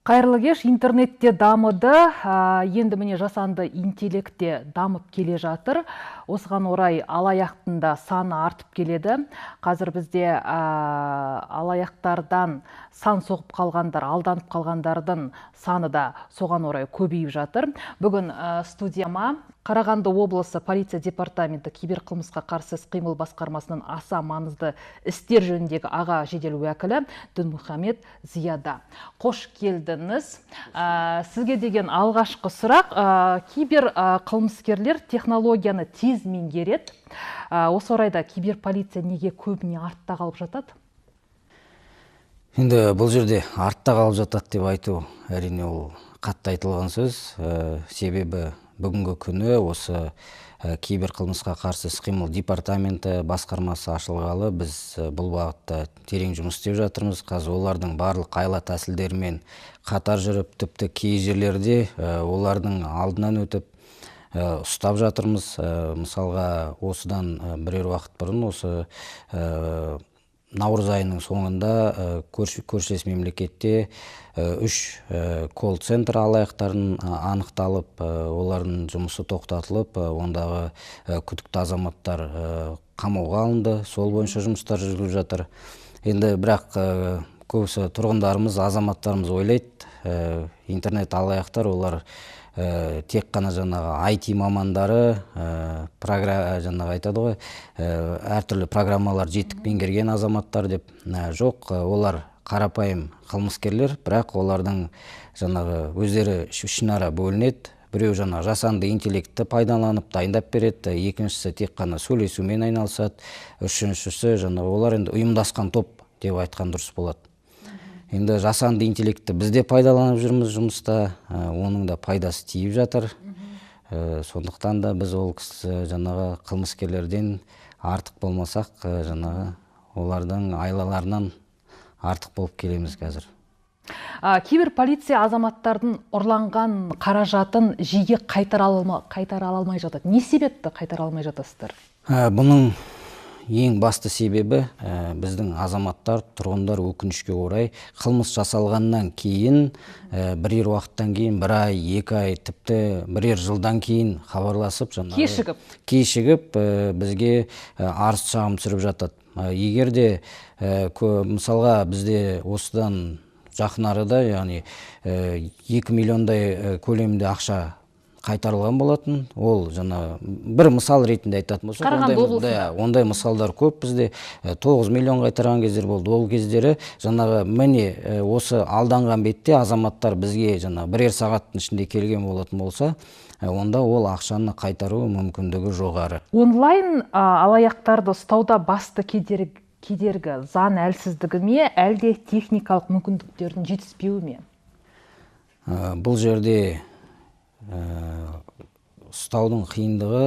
Қайырлы кеш, интернетте дамыды, енді міне жасанды интеллектте дамып келе жатыр. Осыған орай алаяқтың да саны артып келеді. Қазір бізде алаяқтардан сан соғып қалғандар, алданып қалғандардың саны да соған орай көбейіп жатыр. Бүгін студияма Қарағанды облысы полиция департаменті киберқылмысқа қарсы іс-қимыл басқармасының аса маңызды істер жөніндегі аға жедел уәкілі Дінмұхамед Зияда. Қош келдіңіз. Сізге деген алғашқы сұрақ, кибер қылмыскерлер технологияны тез меңгереді. Осы орайда киберполиция неге көбіне артта қалып жатады? Енді бұл жерде артта қалып жатады деп айту, әрине ол қатты айтылған сөз. Себебі бүгінгі күні осы киберқылмысқа қарсы іс-қимыл департаменті басқармасы ашылғалы біз бұл бағытта терең жұмыс істеп жатырмыз. Қазір олардың барлық айла тәсілдерімен қатар жүріп, тіпті кей жерлерде олардың алдынан өтіп ұстап жатырмыз. Мысалға, осыдан бірер уақыт бұрын осы наурыз айының соңында көршілес мемлекетте 3 колл-центр алаяқтарын анықталып, олардың жұмысы тоқтатылып, ондағы күдікті азаматтар қамауға алынды. Сол бойынша жұмыстар жүргізіліп жатыр. Енді бірақ көбісі тұрғындарымыз, азаматтарымыз ойлайды, интернет алаяқтар олар тек қана жаңағы IT мамандары, жаңағы айтады ғой, әртүрлі программалар жетік меңгерген азаматтар деп. Жоқ, олар қарапайым қылмыскерлер, бірақ олардың жаңағы өздері ішінара бөлінеді. Біреу жаңағы жасанды интеллектті пайдаланып дайындап береді, екіншісі тек қана сөйлесумен айналысады, үшіншісі жаңағы олар енді ұйымдасқан топ деп айтқан дұрыс болады. Енді жасанды интеллектті бізде пайдаланып жүрміз жұмыста, оның да пайдасы тиіп жатыр. Сондықтан да біз ол жаңағы қылмыскерлерден артық болмасақ, жаңағы олардың айлаларынан артық болып келеміз қазір. Киберполиция азаматтардың ұрланған қаражатын жиі қайтара алмай жатады. Не себепті қайтара алмай жатасыздар? Бұның ең басты себебі біздің азаматтар, тұрғындар өкінішке орай қылмыс жасалғаннан кейін, бірер уақыттан кейін, бір ай, 2 ай, тіпті бірер жылдан кейін хабарласып, кешігіп бізге арыз шағым түсіріп жатады. Егер де мысалға бізде осыдан жақын арада, яғни 2 миллиондай көлемінде ақша қайтарылған болатын. Ол жаңа бір мысал ретінде айтатын болсақ, ондай мысалдар көп. Бізде 9 миллион қайтарған кездер болды. Ол кездері жаңағы міне осы алданған бетте азаматтар бізге жаңа бірер сағаттың ішінде келген болатын болса, онда ол ақшаны қайтару мүмкіндігі жоғары. Онлайн алаяқтарды ұстауда басты кедергі заң әлсіздігі ме, әлде техникалық мүмкіндіктердің жетіспеуі ме? Бұл жерде ұстаудың қиындығы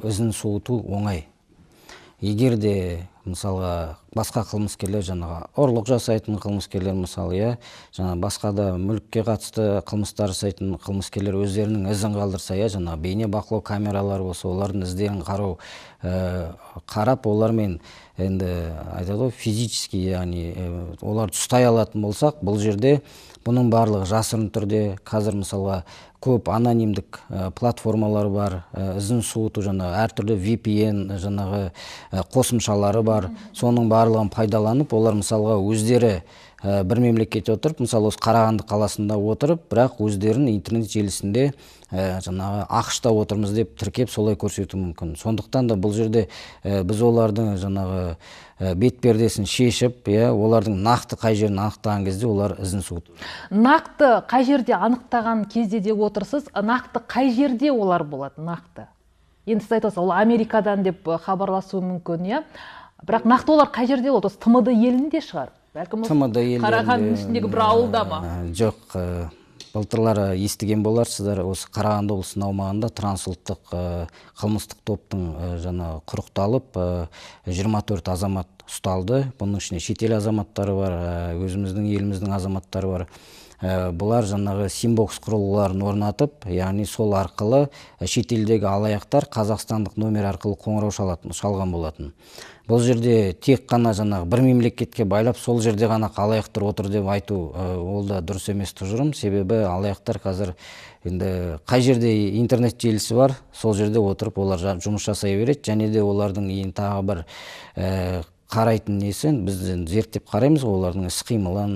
ізін суыту оңай. Егер де мысалға басқа қылмыскерлер, жаңағы ұрлық жасайтын қылмыскерлер, мысалы, басқа да мүлікке қатысты қылмыстар жасайтын қылмыскерлер өздерінің ізін қалдырса, жаңағы бейне бақылау камералары болса, олардың іздерін қарап, олармен енді айтады ғой, физически, яғни оларды ұстай алатын болсақ, бұл жерде бұның барлығы жасырын түрде. Қазір мысалға көп анонимдік платформалар бар, ізін суыту, жаңағы әртүрлі VPN, жаңағы қосымшалары бар. Соның барлығын пайдаланып, олар мысалға өздері бір мемлекетте отырып, мысалы осы Қарағанды қаласында отырып, бірақ өздерін интернет желісінде жаңағы ақшта отырмыз деп тіркеп солай көрсету мүмкін. Сондықтан да бұл жерде біз олардың жаңағы бет пердесін шешіп, олардың нақты қай жерін анықтаған кезде олар ізін суыту. Нақты қай жерде анықтаған кезде де отырсыз, нақты қай жерде олар болады, нақты? Енді сіз айтасыз, ол Америкадан деп хабарласуы мүмкін, бірақ нақты олар қай жерде болады? Осы ТМД елінде шығар? Қарағандының ішіндегі бір ауылда ма? Жоқ, былтырлары естіген боларсыздар, осы Қарағанды облысының аумағында трансұлттық қылмыстық топтың құрықталып 24 азамат ұсталды. Бұның ішінде шетел азаматтары бар, өзіміздің еліміздің азаматтары бар. бұлар жаңағы симбокс құрылғыларын орнатып, яғни сол арқылы шетелдегі алаяқтар қазақстандық номер арқылы қоңырау шалған болатын. Бұл жерде тек қана жаңағы бір мемлекетке байлап, сол жерде ғана алаяқтар отыр деп айту ол да дұрыс емес тұжырым. Себебі алаяқтар қазір енді қай жерде интернет желісі бар, сол жерде отырып олар жұмыс жасай береді. Және де олардың ең тағы бір қарайтын несі, біз зерттеп қараймыз олардың іс-қимылын.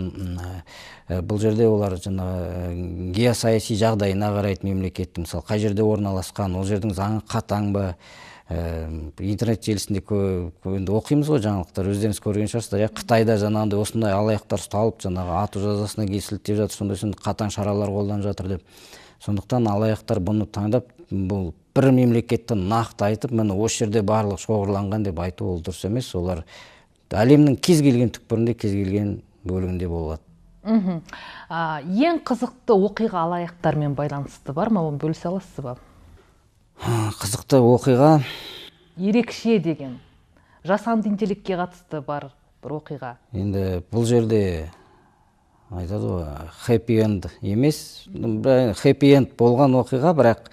Бұл жерде олар жаңағы геосаяси жағдайына қарайды мемлекеттің, мысалы қай жерде орналасқан, ол жердің заңы қатаң ба. Интернет желісінде енді оқимыз ғой жаңалықтар, өздеріңіз көрген шығарсыздар. Қытайда жаңағындай осындай алаяқтар ұсталып, жаңағы ату жазасына кесілді деп жатыр, сондай қатаң шаралар қолданып жатыр деп. Сондықтан алаяқтар бұны таңдап, бұл бір мемлекетті нақты айтып, міне осы жерде барлық шоғырланған деп айту ол дұрыс емес. Олар әлемнің кез келген түкпірінде, кез келген бөлігінде болады. Ең қызықты оқиға алаяқтармен байланысты бар ма? Оны бөлісе аласыз ба? Қызықты оқиға, ерекше деген, жасанды интеллектке қатысты бар бір оқиға. Енді бұл жерде айтады ғой, хэппи энд емес, хэппи энд болған оқиға, бірақ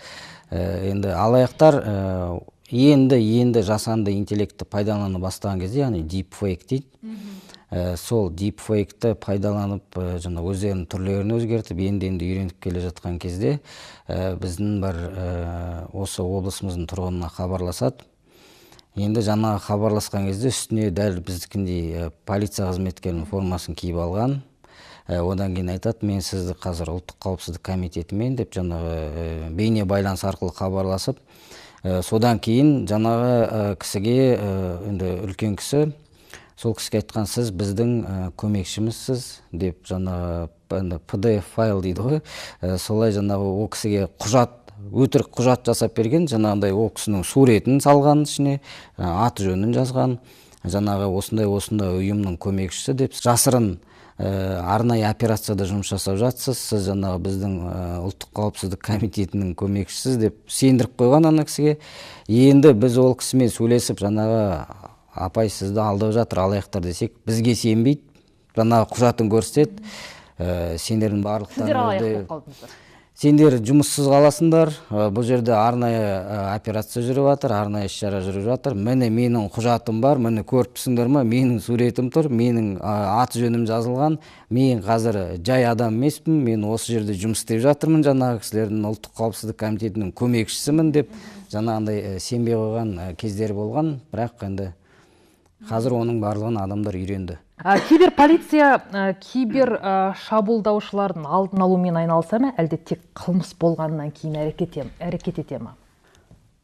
енді алаяқтар енді жасанды интеллектті пайдалана бастаған кезде, яғни deepfake дейді. Сол deepfake'ті пайдаланып, өздерінің түрлерін өзгертіп, енді үйреніп келе жатқан кезде біздің бір осы облысымыздың тұрғынына хабарласады. Енді жаңағы хабарласқан кезде үстіне дәл біздікіндей полиция қызметкерінің формасын киіп алған. Одан кейін айтады, мен сізді қазір ұлттық қауіпсіздік комитетімен деп жаңағы бейне байланыс арқылы хабарласып, содан кейін жаңағы кісіге, енді үлкен кісі, сол кісіге айтқан, сіз біздің көмекшімізсіз деп жаңағы PDF файл дейді ғой, солай жаңағы ол кісіге өтірік құжат жасап берген, жаңағындай ол кісінің суретін салған ішіне, аты жөнін жазған, жаңағы осындай ұйымның көмекшісі деп жасырын арнайы операцияда жұмыс жасап жатсыз, сіз жаңағы біздің ұлттық қауіпсіздік комитетінің көмекшісіз деп сендіріп қойған ана кісіге. Енді біз ол кісімен сөйлесіп, жаңағы апай сізді алдап жатыр алаяқтар десек, бізге сенбейді, жаңағы құжатын көрсетеді, сендердің барлықтарыңызды, сіздер алаяқ болып қалдыңыздар. Сендер жұмыссыз қаласыңдар, бұл жерде арнайы операция жүріп жатыр, арнайы іс-шара жүріп жатыр. Міне менің құжатым бар, міне көріпсіңдер ма, менің суретім тұр, менің аты жөнім жазылған, мен қазір жай адам емеспін, мен осы жерде жұмыс істеп жатырмын, жаңағы кісілердің ұлттық қауіпсіздік комитетінің көмекшісімін деп жаңағындай сенбей қойған кездері болған, бірақ енді қазір оның барлығын адамдар үйренді. Киберполиция кибер шабуылдаушылардың алдын алумен айналыса ма, әлде тек қылмыс болғаннан кейін әрекет ете ме?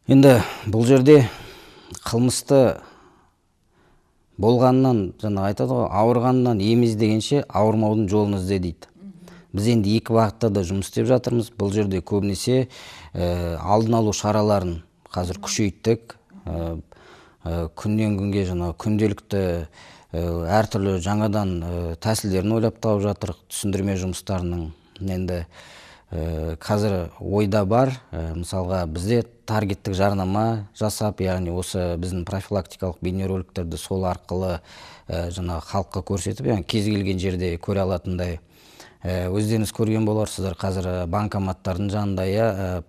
Енді бұл жерде қылмысты болғаннан, жаңа айтады ғой, ауырғаннан еміз дегенше ауырмаудың жолын ізде дейді. Біз енді екі бағытта да жұмыс істеп жатырмыз. Бұл жерде көбінесе алдын алу шараларын қазір күшейттік. Күннен күнге күнделікті әртүрлі жаңадан тәсілдерін ойлап тауып жатыр, түсіндірме жұмыстарының. Енді қазір ойда бар, мысалға бізде таргеттік жарнама жасап, яғни осы біздің профилактикалық бейнероликтерді сол арқылы халыққа көрсетіп, яғни кез келген жерде көре алатындай. Өздеріңіз көрген боларсыздар, қазір банкоматтардың жанында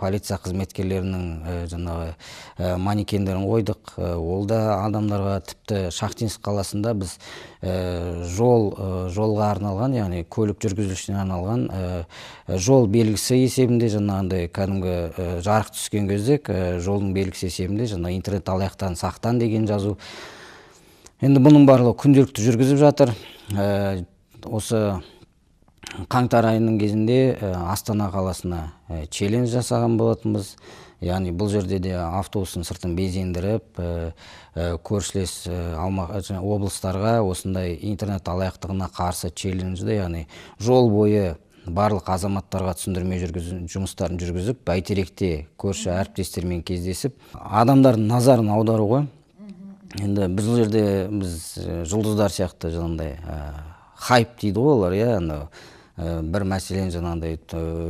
полиция қызметкерлерінің манекендерін қойдық. Ол да адамдарға, тіпті Шахтинск қаласында біз жолға арналған, яғни көлік жүргізушісіне арналған жол белгісі есебінде, жаңағындай кәдімгі жарық түскен кезде жолдың белгісі есебінде интернет алаяқтан сақтан деген жазу. Енді бұның барлығы күнделікті жүргізіп жатыр. Осы қаңтар айының кезінде Астана қаласына челлендж жасаған болатынбыз. Яғни бұл жерде де автобустың сыртын безендіріп, көршілес облыстарға осындай интернет алаяқтығына қарсы челленджді, яғни жол бойы барлық азаматтарға түсіндірме жұмыстарын жүргізіп, бәйтеректе көрші әріптестермен кездесіп, адамдардың назарын аудару ғой. Енді бұл жерде біз жұлдыздар сияқты жаңағындай хайп дейді ғой олар, бір мәселені жаңағындай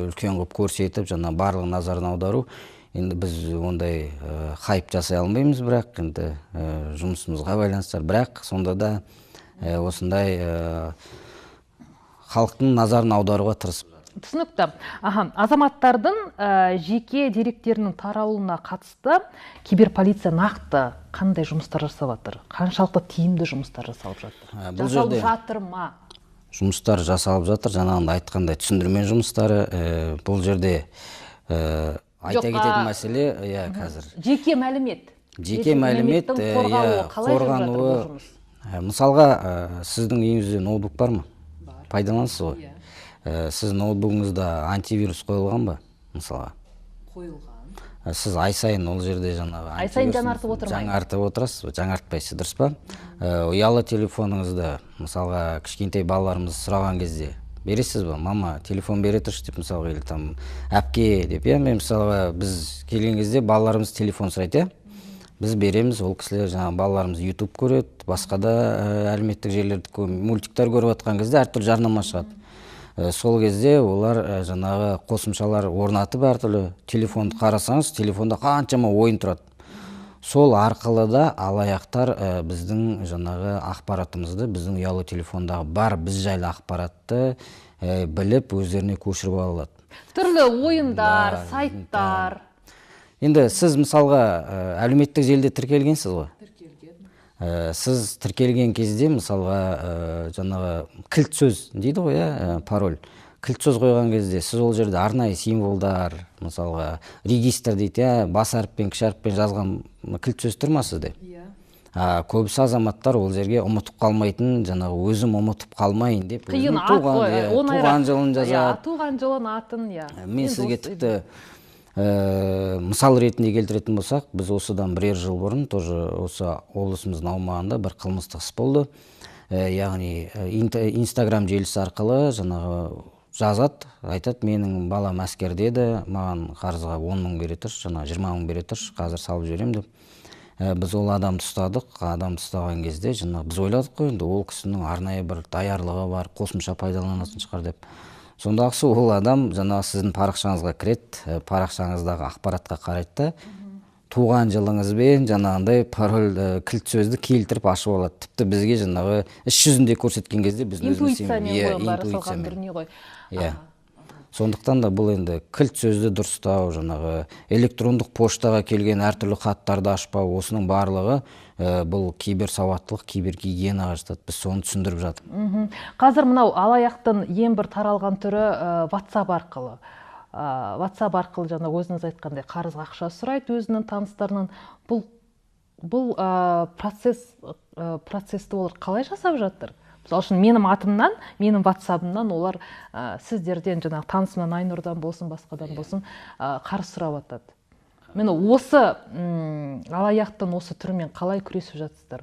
үлкен қылып көрсетіп, барлық назарын аудару. Енді біз ондай хайп жасай алмаймыз, бірақ енді жұмысымызға байланысты. Бірақ сонда да осындай халықтың назарын аударуға тырысып жатыр. Түсінікті. Азаматтардың жеке деректерінің таралуына қатысты киберполиция нақты қандай жұмыстар жасап жатыр? Қаншалықты тиімді жұмыстар жасалып жатыр? Жасалып жатыр ма? Жұмыстар жасалып жатыр. Жаңағында айтқандай түсіндірме жұмыстары. Бұл жерде айта кететін мәселе, қазір. Жеке мәлімет. Жеке мәлімет қорғануы. Мысалға, сіздің үйіңізде ноутбук бар ма? Пайдаланасыз ғой. Сіз ноутбугыңызда антивирус қойылған ба? Мысалға. Қойылған. Сіз ай сайын ол жерде жаңағы ай сайын жаңартып отырмайсыз. Жаңартып отырасыз, жаңартпайсыз, дұрыс па? Ұялы телефоныңызда, мысалға, кішкентай балаларымыз сұраған кезде бересіз ба? Мама, телефон бере тұршы деп, мысалға, или там әпке деп, мен мысалға біз келген кезде балаларымыз телефон сұрайды, біз береміз, ол кісілер жаңағы балаларымыз YouTube көреді, басқа да әлеуметтік желілерді мультиктер көріп отқан кезде әртүрлі жарнама шығады. Сол кезде олар жаңағы қосымшалар орнатып әртүрлі телефонды қарасаңыз, телефонда қаншама ойын тұрады. Сол арқылы да алаяқтар біздің жаңағы ақпаратымызды, біздің ұялы телефондағы бар біз жайлы ақпаратты біліп, өздеріне көшіріп алады. Түрлі ойындар, сайттар. Енді сіз мысалға әлеуметтік желіде тіркелгенсіз ғой? Сіз тіркелген кезде мысалға жаңағы кілт сөз дейді ғой, пароль. Кілт сөз қойған кезде сіз ол жерде арнайы символдар, мысалға регистр дейді, бас әріппен, кіші әріппен жазған кілт сөз тұр ма сізде? Көбісі азаматтар ол жерге ұмытып қалмайтын, жаңағы өзім ұмытып қалмайын деп, туған жылын жазады. Туған жылын атын, мен сізге тіпті мысал ретінде келтіретін болсақ, біз осыдан бірер жыл бұрын тоже осы облысымыздың аумағында бір қылмыстық іс болды. Яғни Инстаграм желісі арқылы жаңағы жазады, айтады, менің балам әскерде еді, маған қарызға 10 мың бере тұршы, жаңағы 20 мың бере тұршы, қазір салып жіберем деп. Біз ол адамды ұстадық. Адамды ұстаған кезде жаңағы біз ойладық қой, енді ол кісінің арнайы бір даярлығы бар, қосымша пайдаланатын шығар деп. Сондағысы ол адам жаңағы сіздің парақшаңызға кіреді, парақшаңыздағы ақпаратқа қарайды да, туған жылыңызбен жаңағындай пароль кілт сөзді келтіріп ашып алады. Тіпті бізге жаңағы іс жүзінде көрсеткен кезде біз интуициямен. Сондықтан да бұл енді кілт сөзді дұрыстау, жаңағы электрондық поштаға келген әртүрлі хаттарды ашпау, осының барлығы бұл киберсауаттылық, кибергигиенаға жатады. Біз соны түсіндіріп жатырмыз. Қазір мынау алаяқтың ең бір таралған түрі WhatsApp арқылы. WhatsApp арқылы жаңа өзіңіз айтқандай қарызға ақша сұрайды өзінің таныстарынан. Бұл процесті олар қалай жасап жатыр? Мысалы үшін менің атымнан, менің WhatsApp-ымнан олар сіздерден жаңағы танысымнан, Айнұрдан болсын, басқадан болсын қарыз сұрап жатады. Мен осы алаяқтың осы түрімен қалай күресіп жатсыздар?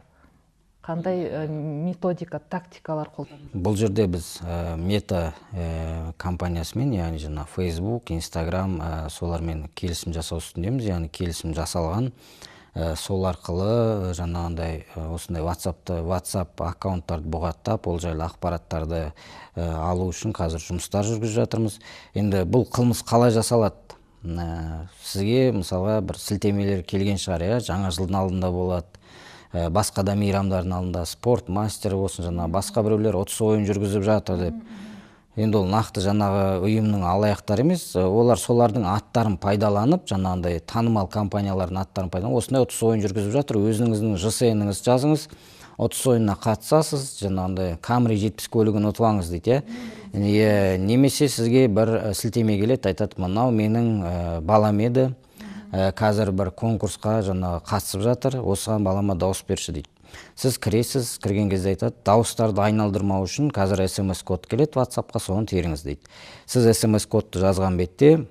Қандай методика, тактикалар қолданасыздар? Бұл жерде біз мета компаниясымен, яғни жаңа Facebook, Instagram, солармен келісім жасау үстіндеміз, яғни келісім жасалған. Сол арқылы жаңағындай осындай WhatsApp аккаунттарды бұғаттап, ол жайлы ақпараттарды алу үшін қазір жұмыстар жүргізіп жатырмыз. Енді бұл қылмыс қалай жасалады? Сізге мысалға бір сілтемелер келген шығар, жаңа жылдың алдында болады, басқа да мейрамдардың алдында, спорт мастері болсын, жаңағы басқа біреулер 30 ойын жүргізіп жатыр деп. Енді ол нақты жаңағы ұйымның алаяқтары емес, олар солардың аттарын пайдаланып, жаңағындай танымал компаниялардың аттарын пайдаланып, осындай 30 ойын жүргізіп жатыр, өзіңіздің ЖСН-іңіз жазыңыз, 30 ойынына қатысасыз, жаңағындай Camry 70 көлігін ұтып дейді. Немесе сізге бір сілтеме келеді, айтады, мынау менің балам еді, қазір бір конкурсқа жаңағы қатысып жатыр, осыған балама дауыс берші дейді. Сіз кіресіз, кірген кезде айтады, дауыстарды айналдырмау үшін қазір SMS-код келеді WhatsApp-қа, соны теріңіз дейді. Сіз SMS-кодты жазған бетте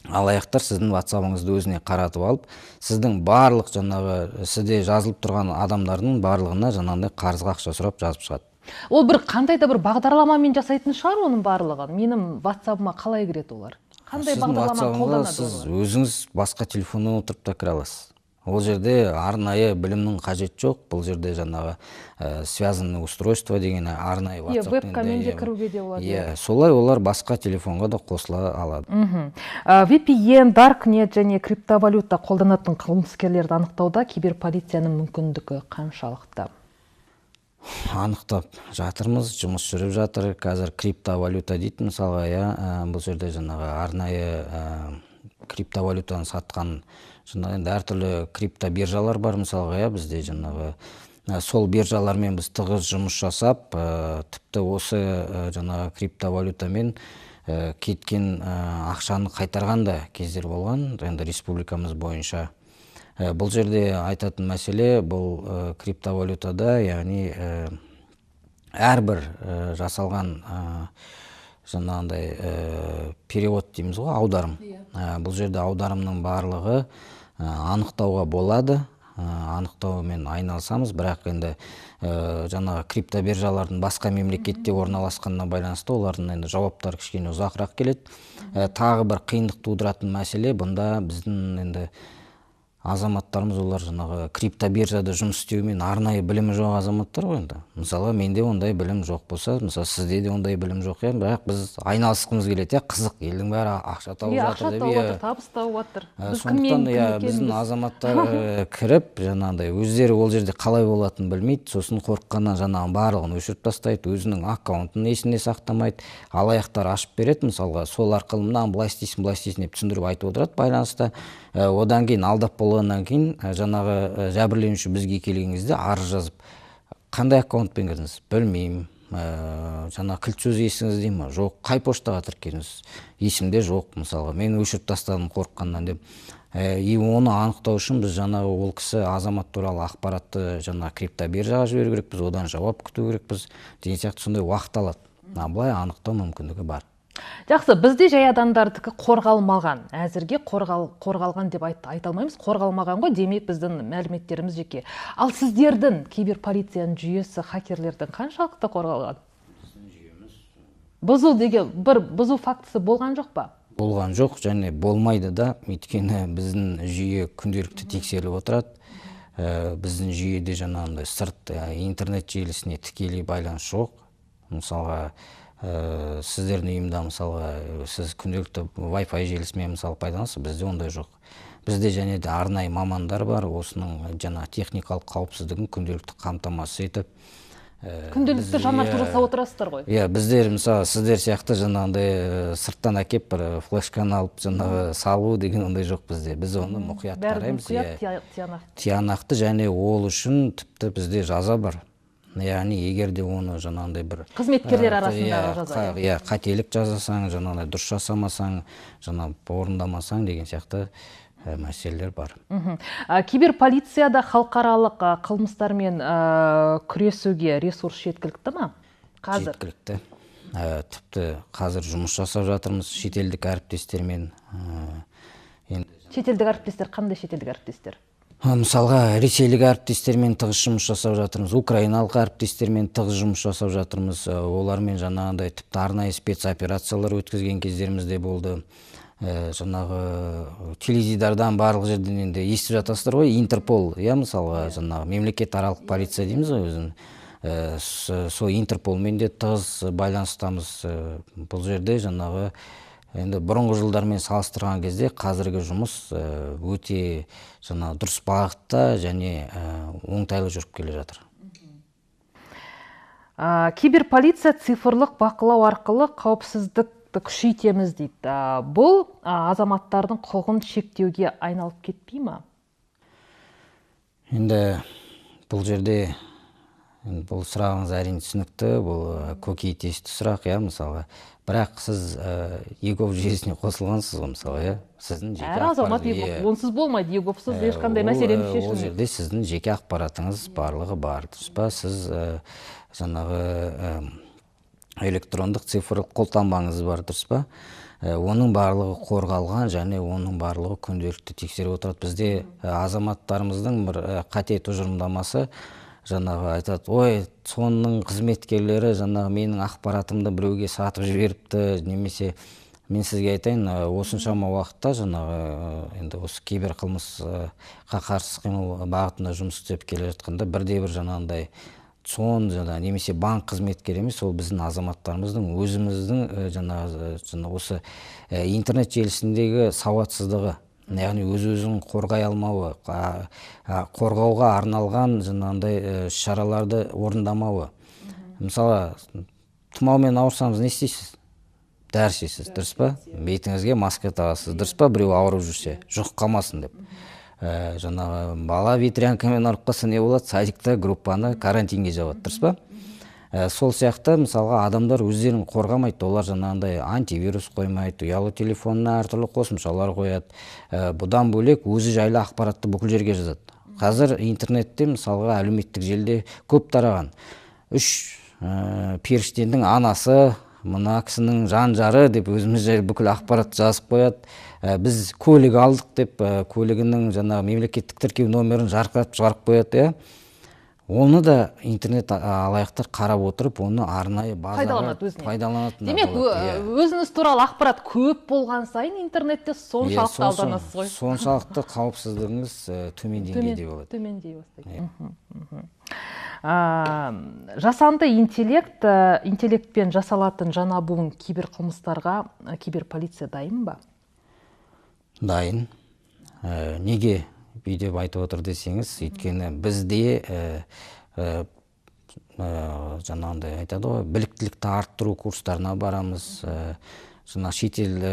алаяқтар сіздің WhatsApp-ыңызды өзіне қаратып алып, сіздің барлық жаңағы сізде жазылып тұрған адамдардың барлығына жаңағындай қарызға ақша сұрап жазып шығады. Ол бір қандай да бір бағдарламамен жасайтын шығар оның барлығын. Менің WhatsApp-ыма қалай кіреді олар? Қандай бағдарлама қолданады? Сіз өзіңіз басқа телефоннан отырып та кіре аласыз. Ол жерде арнайы білімнің қажет жоқ. Бұл жерде жаңағы связанный устройство деген арнайы веб-каммен де кіруге де болады. Солай олар басқа телефонға да қосыла алады. VPN, Darknet және криптовалюта қолданатын қылмыскерлерді анықтауда киберполицияның мүмкіндігі қаншалықты? Анықтап жатырмыз, жұмыс жүріп жатыр. Қазір криптовалюта дейді мысалға, бұл жерде жаңағы арнайы криптовалютаны сатқан енді әртүрлі криптобиржалар бар мысалға, бізде жаңағы сол биржалармен біз тығыз жұмыс жасап, тіпті осы жаңағы криптовалютамен кеткен ақшаны қайтарған да кездер болған, енді республикамыз бойынша. Бұл жерде айтатын мәселе, бұл криптовалютада, яғни әрбір жасалған жаңағындай перевод дейміз ғой, аударым. Бұл жерде аударымның барлығы анықтауға болады, анықтаумен айналысамыз, бірақ енді жаңағы криптобиржалардың басқа мемлекетте орналасқанына байланысты олардың енді жауаптары кішкене ұзақырақ келеді. Тағы бір қиындық тудыратын мәселе, бұнда біздің енді азаматтарымыз, олар жаңағы криптобиржада жұмыс істеумен арнайы білімі жоқ азаматтар ғой енді. Мысалы, менде ондай білім жоқ болса, мысалы сізде де ондай білім жоқ, бірақ біз айналысқымыз келеді, қызық, елдің бәрі ақша тауып жатыр деп, табыс тауып жатыр. Сондықтан біздің азаматтар кіріп, жаңағыдай өздері ол жерде қалай болатынын білмейді, сосын қорыққаннан жаңағы барлығын өшіріп тастайды, өзінің аккаунтын есінде сақтамайды, алаяқтар ашып береді, мысалға, сол арқылы мынаны былай істейсің деп түсіндіріп айтып отырады байланыста. Одан кейін алдап болғаннан кейін жаңағы жәбірленуші бізге келген кезде арыз жазып, қандай аккаунтпен кірдіңіз? Білмеймін. Жаңа кілт сөз есіңізде ме? Жоқ. Қай поштаға тіркедіңіз? Есімде жоқ, мысалға. Мен өшіріп тастадым қорыққаннан деп. Оны анықтау үшін біз жаңағы ол кісі азамат туралы ақпаратты жаңағы криптобиржаға жіберу керекпіз, одан жауап күту керекпіз деген сияқты сондай уақыт алады. Былай анықтау мүмкіндігі бар. Жақсы, бізде жай адамдардікі қорғалмаған, әзірге қорғалған деп айта алмаймыз, қорғалмаған ғой, демек біздің мәліметтеріміз жеке. Ал сіздердің киберполицияның жүйесі хакерлерден қаншалықты қорғалған? Бұзу деген бір бұзу фактісі болған жоқ па? Болған жоқ, және болмайды да, өйткені біздің жүйе күнделікті тексеріліп отырады. Біздің жүйеде жаңағындай сырт интернет желісіне тікелей байланыс жоқ. Мысалға, сіздердің ұйымда мысалға сіз күнделікті Wi-Fi желісімен мысалы пайдаланасыз, бізде ондай жоқ. Бізде және де арнайы мамандар бар, осының жаңа техникалық қауіпсіздігін күнделікті қамтамасыз етіп, күнделікті жаңарту жасап отырасыздар ғой. Біздер мысалы сіздер сияқты жаңағындай сырттан әкеп бір флешканы алып жаңағы салу деген ондай жоқ бізде. Біз оны мұқият қараймыз. Тиянақты, және ол үшін тіпті бізде жаза бар. Яғни егер де оны жаңағындай бір қызметкерлер арасындағы жаза. Қателік жасасаң, жаңағындай дұрыс жасамасаң, орындамасаң деген сияқты мәселелер бар. Киберполицияда халықаралық қылмыстармен күресуге ресурс жеткілікті ме? Жеткілікті. Тіпті қазір жұмыс жасап жатырмыз шетелдік әріптестермен. Шетелдік әріптестер қандай шетелдік әріптестер? Мысалға, ресейлік әріптестермен тығыз жұмыс жасап жатырмыз, украиналық әріптестермен тығыз жұмыс жасап жатырмыз. Олармен жаңағындай тіпті арнайы спецоперациялар өткізген кездеріміз де болды. Жаңағы теледидардан барлық жерден енді естіп жатасыздар ғой, Интерпол, мысалға, жаңағы мемлекет аралық полиция дейміз ғой өзін. Сол Интерполмен де тығыз байланыстамыз. Бұл жерде жаңағы енді бұрынғы жылдармен салыстырған кезде қазіргі жұмыс өте дұрыс бағытта және оңтайлы жүріп келе жатыр. Киберполиция цифрлық бақылау арқылы қауіпсіздікті күшейтеміз дейді. Бұл азаматтардың құқығын шектеуге айналып кетпей ме? Енді бұл жерде бұл сұрағыңыз әрине түсінікті, бұл көкейтесті сұрақ, мысалға. Бірақ сіз егов жүйесіне қосылғансыз ғой, мысалы, сіздің жеке ақпарат. Азамат онсыз болмайды, еговсыз ешқандай мәселені шешілмейді. Ол жерде сіздің жеке ақпаратыңыз барлығы бар, дұрыс па? Сіз жаңағы электрондық цифрлық қолтаңбаңыз бар, дұрыс па? Оның барлығы қорғалған, және оның барлығы күнделікті тексеріп отырады. Бізде азаматтарымыздың бір қате тұжырымдамасы жаңағы айтады, ой, соның қызметкерлері жаңағы менің ақпаратымды біреуге сатып жіберіпті, немесе мен сізге айтайын, осыншама уақытта жаңағы енді осы кибер қылмысқа қарсы қимыл бағытында жұмыс істеп келе жатқанда бірде-бір жаңағындай немесе банк қызметкері емес, ол біздің азаматтарымыздың өзіміздің жаңағы осы интернет желісіндегі сауатсыздығы, яғни өз-өзін қорғай алмауы, қорғауға арналған жаңағындай шараларды орындамауы. Мысалы, тұмаумен ауырсаңыз не істейсіз? Дәрі ішесіз, дұрыс па? Бетіңізге маска тағасыз, дұрыс па? Біреу ауырып жүрсе, жұғып қалмасын деп. Жаңағы бала ветрянкамен ауырып қалса не болады? Садикта группаны карантинге жабады, дұрыс па? Сол сияқты мысалға адамдар өздерін қорғамайды, олар жаңағындай антивирус қоймайды, ұялы телефонына әртүрлі қосымшалар қояды. Бұдан бөлек өзі жайлы ақпаратты бүкіл жерге жазады. Қазір интернетте мысалға әлеуметтік желіде көп тараған. 3 періштенің анасы, мына кісінің жан жары деп өзіміз жайлы бүкіл ақпаратты жазып қояды. Біз көлік алдық деп көлігінің жаңағы мемлекеттік тіркеу номерін жарқыратып шығарып қояды. Оны да интернет алаяқтар қарап отырып, оны арнайы базаға пайдаланады. Демек, өзіңіз туралы ақпарат көп болған сайын интернетте соншалықты алданасыз ғой. Соншалықты қауіпсіздігіңіз төмен деңгейде болады. Төмендей бастайды. Жасанды интеллектпен жасалатын жаңа буын киберқылмыстарға киберполиция дайын ба? Дайын. Неге бүйтіп айтып отыр десеңіз, өйткені бізде жаңағындай айтады ғой, біліктілікті арттыру курстарына барамыз. Шетел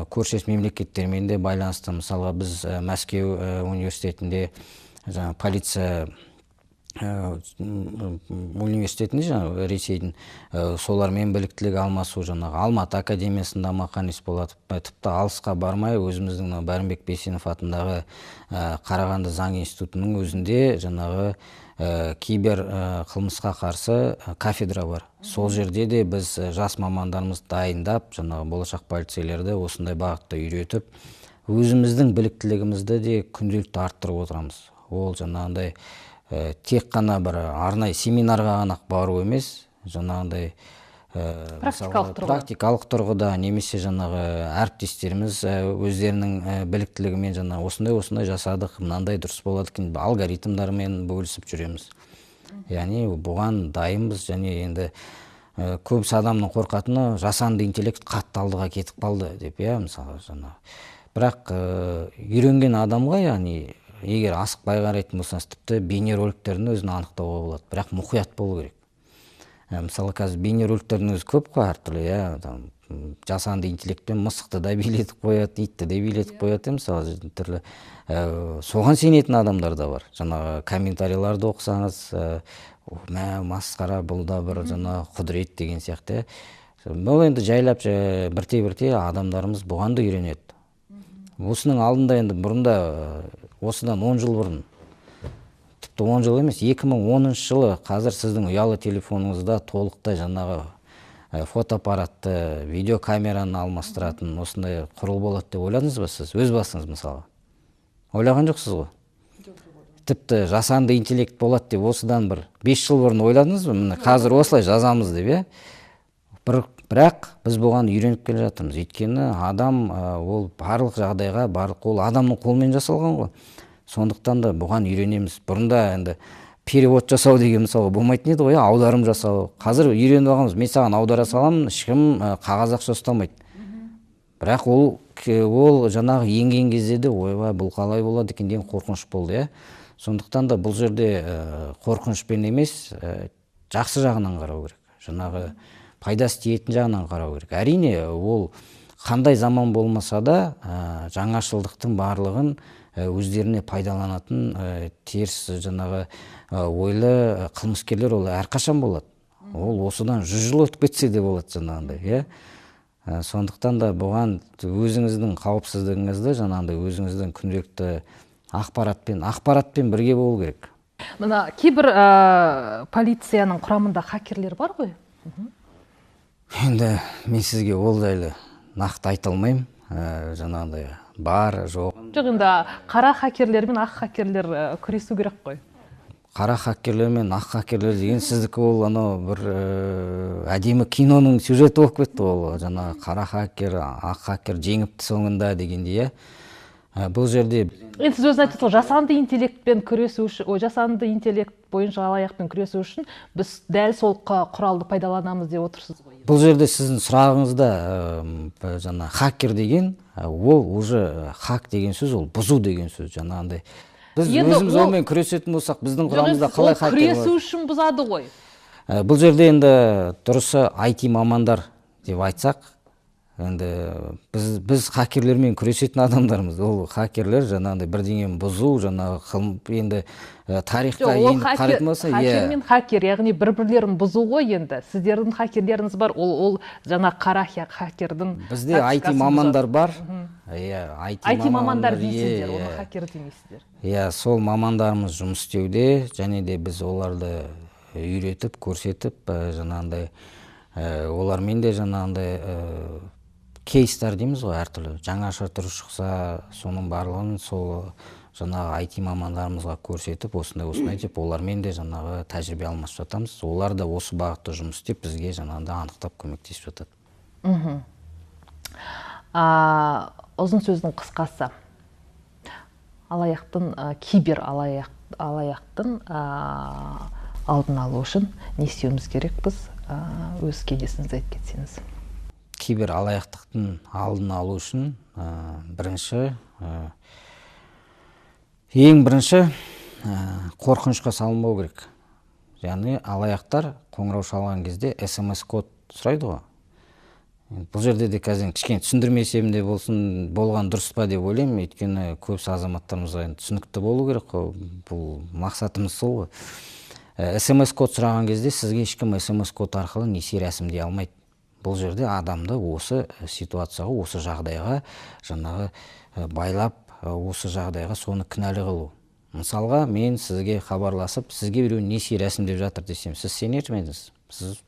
көршілес мемлекеттермен де байланысты. Мысалға, біз Мәскеу университетінде полиция университетінде Ресейдің солармен біліктілік алмасу, Алматы академиясында мақанист болады. Тіпті алысқа бармай, өзіміздің Бәрімбек Бейсенов атындағы Қарағанды заң институтының өзінде кибер қылмысқа қарсы кафедра бар. Сол жерде де біз жас мамандарымыз дайындап, болашақ полицейлерді осындай бағытта үйретіп, өзіміздің біліктілігімізді де күнделікті арттырып отырамыз. Ол жаңағындай тек қана бір арнайы семинарға ғана бару емес, жаңағындай практикалық тұрғыда, немесе әріптестеріміз өздерінің біліктілігімен осындай жасадық, мынандай дұрыс болады екен, алгоритмдармен бөлісіп жүреміз. Яғни бұған дайынбыз. Және енді көбісі адамның қорқатыны жасанды интеллект қатты алдыға кетіп қалды деп, мысалы. Бірақ үйренген адамға, яғни егер асықпай қарайтын болсаңыз, тіпті бейнероликтердің өзін анықтауға болады, бірақ мұқият болу керек. Мысалы, қазір бейнероликтердің өзі көп қой, әртүрлі, жасанды интеллектпен мысықты да билетіп қояды, итті де билетіп қояды, мысалы, түрлі. Соған сенетін адамдар да бар. Комментарийларды оқысаңыз, масқара, бұл да бір құдірет деген сияқты. Бұл енді жайлап бірте-бірте адамдарымыз бұған да үйренеді. Осының алдында енді бұрында, осыдан 10 жыл бұрын, тіпті 10 жыл емес, 2010 жылы қазір сіздің ұялы телефоныңызда толықтай фотоаппаратты, видеокамераны алмастыратын осындай құрыл болады деп ойладыңыз ба сіз? Өз басыңыз мысалы. Ойлаған жоқсыз ғой? Тіпті жасанды интеллект болады деп осыдан бір 5 жыл бұрын ойладыңыз ба? Міне қазір осылай жазамыз деп, Бірақ біз бұған үйреніп келе жатырмыз. Өйткені адам ол барлық жағдайға, ол адамның қолымен жасалған ғой. Сондықтан да бұған үйренеміз. Бұрында енді перевод жасау деген мысалы болмайтын еді ғой, аударым жасау. Қазір үйреніп алғанбыз. Мен саған аудара саламын, ешкім қағаз ақша ұстамайды. Бірақ ол жаңағы енген кезде де ойбай, бұл қалай болады екен деген қорқыныш болды. Сондықтан да бұл жерде қорқынышпен емес, жақсы жағынан қарау керек. Жаңағы пайдасы тиетін жағынан қарау керек. Әрине, ол қандай заман болмаса да жаңашылдықтың барлығын өздеріне пайдаланатын теріс ойлы қылмыскерлер ол әрқашан болады. Ол осыдан 100 жыл өтіп кетсе де болады жаңағындай. Сондықтан да бұған өзіңіздің қауіпсіздігіңізді, өзіңіздің күнделікті ақпаратпен бірге болу керек. Мына кибер полицияның құрамында хакерлер бар ғой? Енді мен сізге ол жайлы нақты айта алмаймын. Жаңағындай бар, жоқ. Жоқ, енді қара хакерлер мен ақ хакерлер күресу керек қой. Қара хакерлер мен ақ хакерлер деген сіздікі ол бір әдемі киноның сюжеті болып кетті. Ол қара хакер, ақ хакер жеңіпті соңында дегенде. Бұл жерде Енді сіз өзіңіз айтып тұрсыз, жасанды интеллектпен күресу үшін, жасанды интеллект бойынша алаяқпен күресу үшін біз дәл сол құралды пайдаланамыз деп отырсыз ғой. Бұл жерде сіздің сұрағыңызда жаңа хакер деген, ол уже хак деген сөз, ол бұзу деген сөз, жаңағындай. Біз өзіміз онымен күресетін болсақ, біздің құрамызда қалай хакер бар? Күресу үшін бұзады ғой. Бұл жерде енді дұрысы IT мамандар деп айтсақ, енді біз хакерлермен күресетін адамдармыз. Ол хакерлер жаңағындай бірдеңені бұзу, жаңағы енді тарихқа енді қарайтын болса, хакер мен хакер, яғни бір-бірлерін бұзу ғой енді. Сіздердің хакерлеріңіз бар, ол жаңа қара хакердің. Бізде IT мамандар бар. IT мамандар дейсіздер, оны хакер демейсіздер. Сол мамандарымыз жұмыс істеуде, және де біз оларды үйретіп, көрсетіп, жаңағындай олармен де жаңағындай кейстер дейміз ғой, әртүрлі жаңаша түрі шықса, соның барлығын сол жаңағы IT мамандарымызға көрсетіп, осындай деп, олармен де жаңағы тәжірибе алмасып жатамыз. Олар да осы бағытта жұмыс істеп, бізге жаңағындай анықтап көмектесіп жатады. Ұзын сөздің қысқасы, алаяқтың, кибер алаяқтың алдын алу үшін не істеуіміз керек, біз өз кеңесіңізді айтып кетсеңіз. Кибер алаяқтықтың алдын алу үшін ең бірінші қорқынышқа салынбау керек. Яғни алаяқтар қоңырау шалған кезде SMS-код сұрайды ғой. Бұл жерде де қазір кішкене түсіндірме есебінде болған дұрыс па деп ойлаймын, өйткені көбісі азаматтарымызға түсінікті болу керек қой, бұл мақсатымыз сол ғой. SMS-код сұраған кезде сізге ешкім SMS-код арқылы несие рәсімдей алмайды. Бұл жерде адамды осы ситуацияға, осы жағдайға жаңағы байлап, осы жағдайға соны кінәлі қылу. Мысалға, мен сізге хабарласып, сізге біреу несие рәсімдеп жатыр десем, сіз сенер медіңіз? Сіз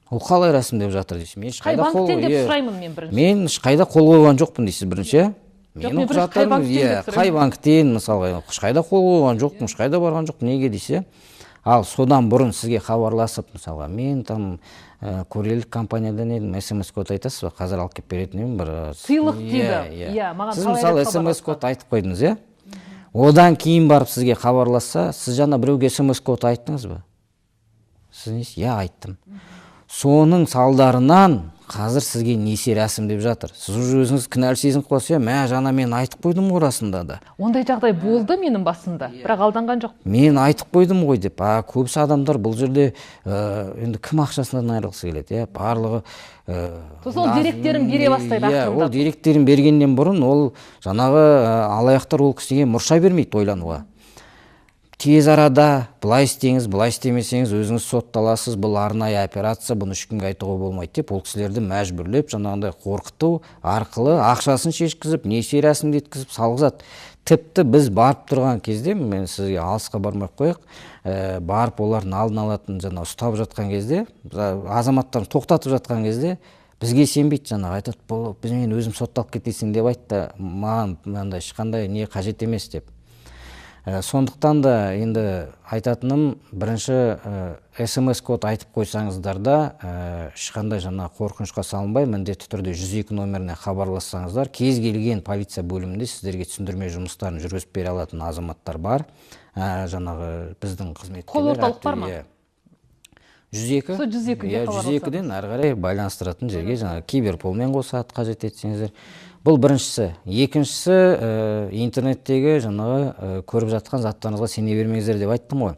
ол қалай рәсімдеп жатыр десем, қай банктен деп сұраймын мен бірінші? Мен ешқайда қол қойған жоқпын дейсіз бірінші. Менің құжаттарым қай банктен, мысалға, ешқайда қол қойған жоқпын, ешқайда барған жоқпын, неге десе? Ал содан бұрын сізге хабарласып, мысалға, мен там курьерлік компаниядан едім, SMS-код айтасыз ба, қазір алып кеп беретін едім бір сыйлық дейді. Сіз мысалы SMS-код айтып қойдыңыз, одан кейін барып сізге хабарласса, сіз жаңа біреуге SMS-код айттыңыз ба? Сіз несі? Айттым. Соның салдарынан қазір сізге несие рәсімдеп жатыр. Сіз уже өзіңіз кінәлі сезініп қаласыз, жаңа мен айтып қойдым ғой расында да. Ондай жағдай болды менің басында, бірақ алданған жоқ. Мен айтып қойдым ғой деп. Көбісі адамдар бұл жерде енді кім ақшасынан айырылғысы келеді, барлығы сол деректерін бере бастайды ақырындап. Ол деректерін бергеннен бұрын ол жаңағы алаяқтар ол кісіге мұрша бермейді ойлануға. Тез арада былай істеңіз, былай істемесеңіз өзіңіз сотталасыз, бұл арнайы операция, бұны ешкімге айтуға болмайды деп, ол кісілерді мәжбүрлеп, жаңағындай қорқыту арқылы ақшасын шешкізіп, несие рәсімдеткізіп салғызады. Тіпті біз барып тұрған кезде, мен сізге алысқа бармай қояйық, барып олардың алдын алатын, жаңа ұстап жатқан кезде, азаматтарын тоқтатып жатқан кезде, бізге сенбейді, жаңағы айтады, бұл мен өзім сотталып кетесің деп айтты, маған мынандай ешқандай не қажет емес деп. Сондықтан да енді айтатыным, бірінші SMS-код айтып қойсаңыздар да, ешқандай жаңа қорқынышқа салынбай, міндетті түрде 102 номеріне хабарлассаңыздар, кез келген полиция бөлімінде сіздерге түсіндірме жұмыстарын жүргізіп бере алатын азаматтар бар. Жаңағы біздің қызметкерлер. Қол орталық бар ма? 102. 102-ден әрі қарай байланыстыратын жерге жаңағы киберполмен қосады, қажет етсеңіздер. Бұл біріншісі. Екіншісі, интернеттегі жаңағы көріп жатқан заттарыңызға сене бермеңіздер деп айттым ғой.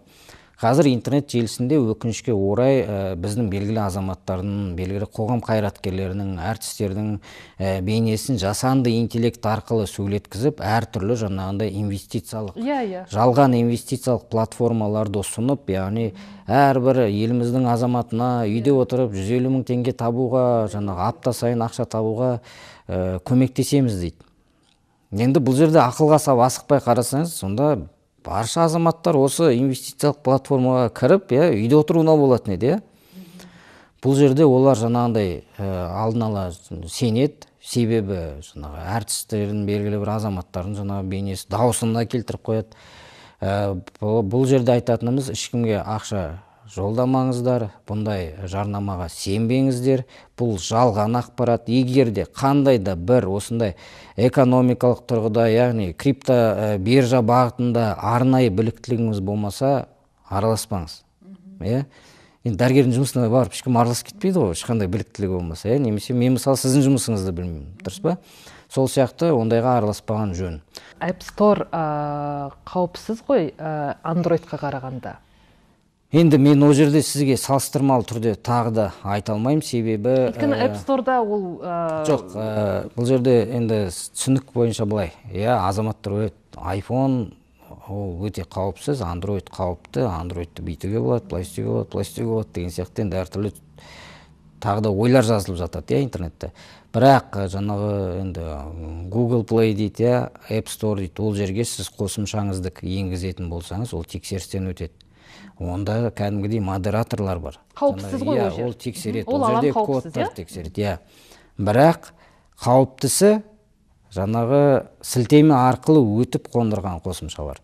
Қазір интернет желісінде өкінішке орай біздің белгілі азаматтардың, белгілі қоғам қайраткерлерінің, әртістердің бейнесін жасанды интеллект арқылы сөйлеткізіп, әртүрлі жаңағындай инвестициялық, жалған инвестициялық платформаларды ұсынып, яғни әрбір еліміздің азаматына үйде отырып 150 мың теңге табуға, жаңағы апта сайын ақша табуға көмектесеміз дейді. Енді бұл жерде ақылға сап асықпай қарасаңыз, сонда барша азаматтар осы инвестициялық платформаға кіріп, үйде отыруына болатын еді. Бұл жерде олар жаңағындай алдын ала сенеді, себебі жаңағы әртістердің, белгілі бір азаматтардың жаңағы бейнесі дауысына келтіріп қояды. Бұл жерде айтатынымыз, ешкімге ақша жолдамаңыздар, бұндай жарнамаға сенбеңіздер, бұл жалған ақпарат. Егер де қандай да бір осындай экономикалық тұрғыда, яғни крипто биржа бағытында арнайы біліктілігіңіз болмаса, араласпаңыз. Енді дәрігердің жұмысына барып ешкім араласып кетпейді ғой, ешқандай біліктілігі болмаса, немесе мен мысалы сіздің жұмысыңызды білмеймін, дұрыс па? Сол сияқты ондайға араласпаған жөн. App Store қауіпсіз ғой Androidқа қарағанда. Енді мен ол жерде сізге салыстырмалы түрде тағы да айта алмаймын, себебі Өйткені App Store'да ол жоқ, бұл жерде енді түсінік бойынша былай, азаматтар ойлайды, iPhone ол өте қауіпсіз, Android қауіпті, Androidты бүйтуге болады, былай істеуге болады деген сияқты енді әртүрлі тағы да ойлар жазылып жатады интернетте. Бірақ жаңағы енді Google Play дейді, App Store дейді, ол жерге сіз қосымшаңызды енгізетін болсаңыз, ол тексерістен өтеді. Онда кәдімгідей модераторлар бар. Қауіпсіз ғой ол жер. Ол тексереді, Ол ол жерде кодтар тексереді. Бірақ қауіптісі жаңағы сілтеме арқылы өтіп қондырған қосымшалар.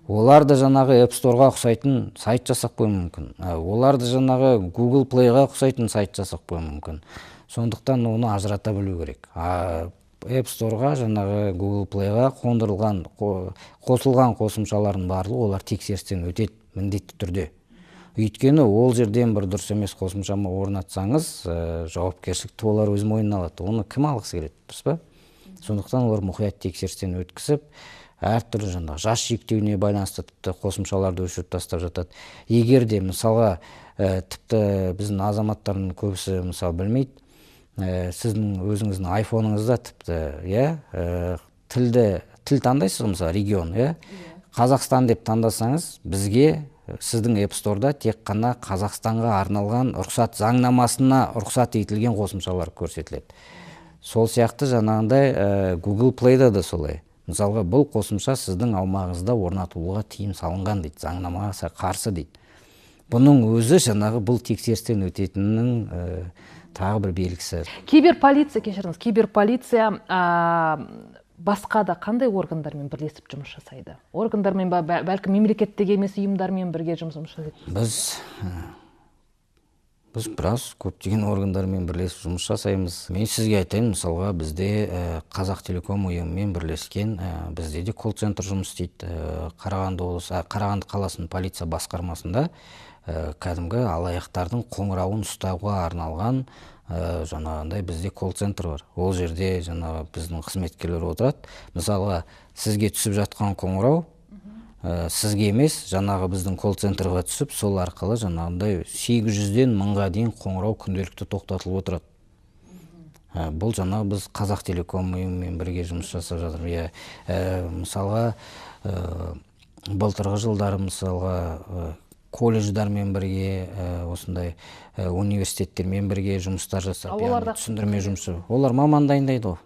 Олар да жаңағы App Store-ға ұқсайтын сайт жасап қою мүмкін. Олар да жаңағы Google Play-ға ұқсайтын сайт жасап қою мүмкін. Сондықтан оны ажырата білу керек. App Store-ға жаңағы Google Play-ға қосылған қосымшалардың барлығы олар тексерістен өтеді міндетті түрде. Өйткені ол жерден бір дұрыс емес қосымшаны орнатсаңыз, жауапкершілікті олар өз мойнына алады. Оны кім алғысы келеді, дұрыс па? Сондықтан олар мұқият тексерістен өткізіп, әртүрлі жаңағы жас шектеуіне байланысты тіпті қосымшаларды өшіріп тастап жатады. Егер де мысалға тіпті біздің азаматтардың көбісі мысалы білмейді, сіздің өзіңіздің айфоныңызда тіпті тіл таңдайсыз, мысалы регион, Қазақстан деп таңдасаңыз, бізге сіздің App Store-да тек қана Қазақстанға арналған заңнамасына рұқсат етілген қосымшалар көрсетіледі. Сол сияқты жаңағындай Google Play-да да солай. Мысалға, бұл қосымша сіздің аумағыңызда орнатылуға тыйым салынған дейді, заңнамаға қарсы дейді. Бұның өзі жаңағы бұл тексерістен өтетінінің тағы бір белгісі. Киберполиция, кешіріңіз, киберполиция басқа да қандай органдармен бірлесіп жұмыс жасайды? Органдармен бәлкім мемлекеттік емес ұйымдармен бірге жұмыс жасайды? Біз біраз көптеген органдармен бірлесіп жұмыс жасаймыз. Мен сізге айтайын, мысалға бізде Қазақтелеком ұйымымен бірлескен, бізде де колл-центр жұмыс істейді. Қарағанды қаласының полиция басқармасында кәдімгі алаяқтардың қоңырауын ұстауға арналған жаңағындай бізде колл-центр бар. Ол жерде жаңағы біздің қызметкерлер отырады. Мысалға, сізге түсіп жатқан қоңырау сізге емес, жаңағы біздің колл-центрға түсіп, сол арқылы жаңағындай 800-ден 1000-ға дейін қоңырау күнделікті тоқтатылып отырады. Бұл жаңағы біз Қазақтелеком ұйымымен бірге жұмыс жасап жатырмыз. Мысалға, былтырғы жылдары мысалға колледждармен бірге, осындай университеттермен бірге жұмыстар жасап, түсіндірме жұмысы. Олар маман дайындайды ғой.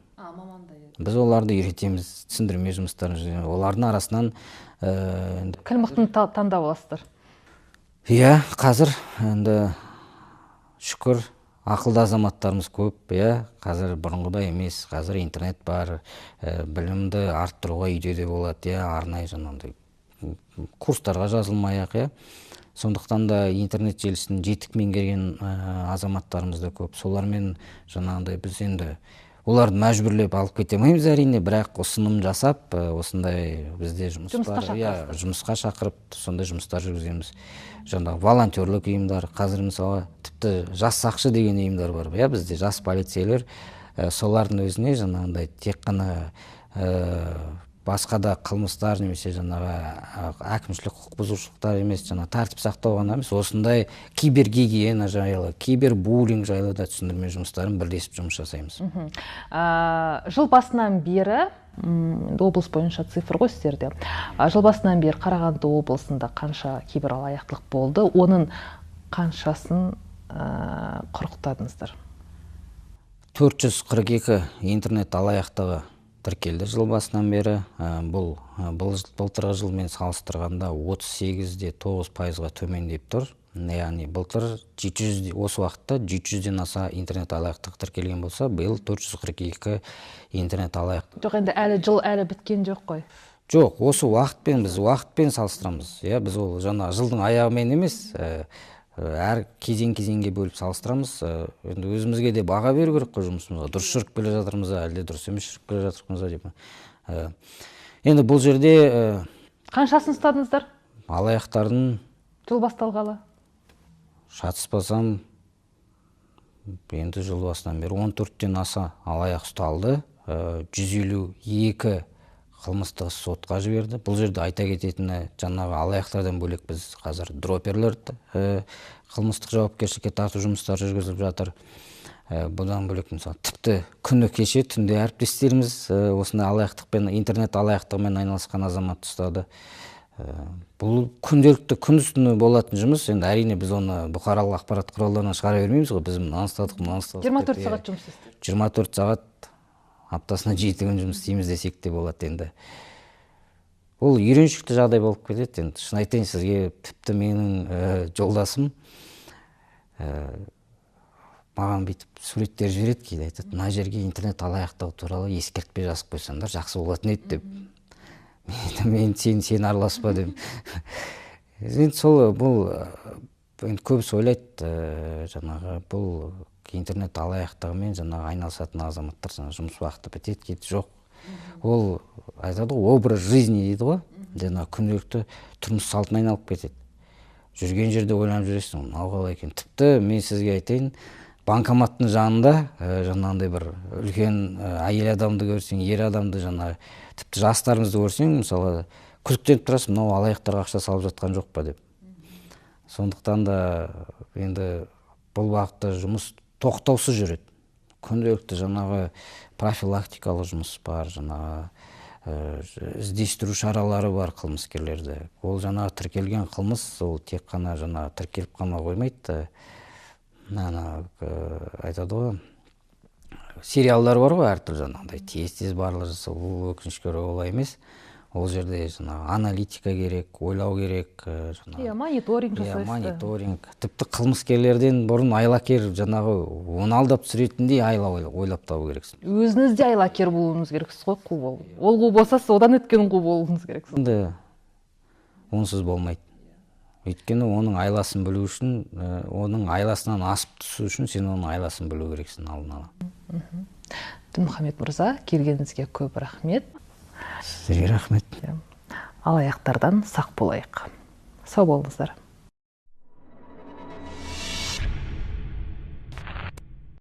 Біз оларды үйретеміз, түсіндірме жұмыстарын. Олардың арасынан кім мықтыны таңдап аласыздар? Қазір енді шүкір ақылды азаматтарымыз көп, қазір бұрынғыдай емес, қазір интернет бар, білімді арттыруға үйде де болады, арнайы жаңағындай курстарға жазылмай-ақ, сондықтан да интернет желісін жетік меңгерген азаматтарымыз да көп. Солармен жаңағындай біз енді оларды мәжбүрлеп алып кете алмаймыз әрине, бірақ ұсыным жасап, осындай бізде жұмысқа шақырып, сондай жұмыстар жүргіземіз. Жаңағы волонтерлік ұйымдар, қазір мысалы тіпті жас сақшы деген ұйымдар бар, бізде жас полицейлер, солардың өзіне жаңағындай тек қана басқа да қылмыстар немесе жаңағы әкімшілік құқық бұзушылықтар емес, жаңағы тәртіп сақтау ғана емес, осындай кибергигиена жайлы, кибербуллинг жайлы да түсіндірме жұмыстарын бірлесіп жұмыс жасаймыз. Жыл басынан бері, облыс бойынша цифр ғой сіздерде, жыл басынан бері Қарағанды облысында қанша кибералаяқтылық болды, оның қаншасын құрықтадыңыздар? 442 интернет алаяқтығы тіркелді жыл басынан бері. Бұл былтырғы жылмен салыстырғанда 38,9%-ға төмендеп тұр. Яғни былтыр осы уақытта 700-ден аса интернет алаяқтық тіркелген болса, биыл 442 интернет алаяқтық. Жоқ, енді жыл әлі біткен жоқ қой. Жоқ, осы біз уақытпен салыстырамыз. Біз ол жаңа жылдың аяғымен емес, әр кезеңге бөліп салыстырамыз. Енді өзімізге де баға беру керек қой жұмысымызға. Дұрыс жүріп келе жатырмыз, әлде дұрыс емес жүріп келе жатырмыз деп. Енді бұл жерде Қаншасын ұстадыңыздар? алаяқтардың, Жыл басталғалы. шатыспасам, енді жыл басынан бері 14-тен аса алаяқ ұсталды. 152 қылмыстық іс сотқа жіберді. Бұл жерде айта кететіні, жаңағы алаяқтардан бөлек біз қазір дроперлерді қылмыстық жауапкершілікке тарту жұмыстары жүргізіліп жатыр. Бұдан бөлек мысалы тіпті күні кеше түнде әріптестеріміз осындай алаяқтықпен, интернет алаяқтығымен айналысқан азамат ұстады. Бұл күнделікті күн үстіне болатын жұмыс. Енді әрине біз оны бұқаралық ақпарат құралдарынан шығара бермейміз ғой. Біз мынаны ұстадық, 24 сағат жұмыс істейді. 24 сағат аптасына 7 күн жұмыс істейміз десек те болады енді. Бұл үйреншікті жағдай болып кетеді. Енді шын айтайын сізге, тіпті менің жолдасым маған бүйтіп суреттер жібереді, кейде айтады, мына жерге интернет алаяқтығы туралы ескертпе жазып қойсаңдар жақсы болатын еді деп. Мен сен араласпа деп. Енді сол бұл көбісі ойлайды, жаңағы бұл интернет алаяқтығымен жаңағы айналысатын азаматтар жұмыс уақыты бітеді, кетті. Жоқ. Ол айтады ғой, образ жизни дейді ғой. Жаңағы күнделікті тұрмыс салтына айналып кетеді. Жүрген жерде ойланып жүресің, мынау қалай екен. Тіпті мен сізге айтайын, банкоматтың жанында жаңағындай бір үлкен әйел адамды көрсең, ер адамды, жаңағы тіпті жастарымызды көрсең, мысалы күдіктеніп тұрасың, мынау алаяқтарға ақша салып жатқан жоқ па деп. Сондықтан да енді бұл бағытта жұмыс тоқтаусыз жүреді. Күнделікті жаңағы профилактикалық жұмыс бар, жаңағы іздестіру шаралары бар қылмыскерлерді. Ол жаңағы тіркелген қылмыс, ол тек қана жаңағы тіркеліп қана қоймайды. Айтады ғой, сериалдар бар ғой әртүрлі, жаңағыдай тез барлығы жасау, бұл өкінішке орай олай емес. Ол жерде жаңағы аналитика керек, ойлау керек, мониторинг жасайсыз. Мониторинг. Тіпті қылмыскерлерден бұрын айлакер, жаңағы оны алдап түсіретіндей ойлап табу керексің. Өзіңіз де айлакер болуыңыз керексіз ғой, қу болу. Ол қу болса, содан өткен қу болуыңыз керексіз. Енді онсыз болмайды. Өйткені оның айласын білу үшін, оның айласынан асып түсу үшін сен оның айласын білу керексің алдын ала. Дінмұхамед мырза, келгеніңізге көп рахмет. Сіздерге рахмет. Алаяқтардан сақ болайық. Сау болыңыздар.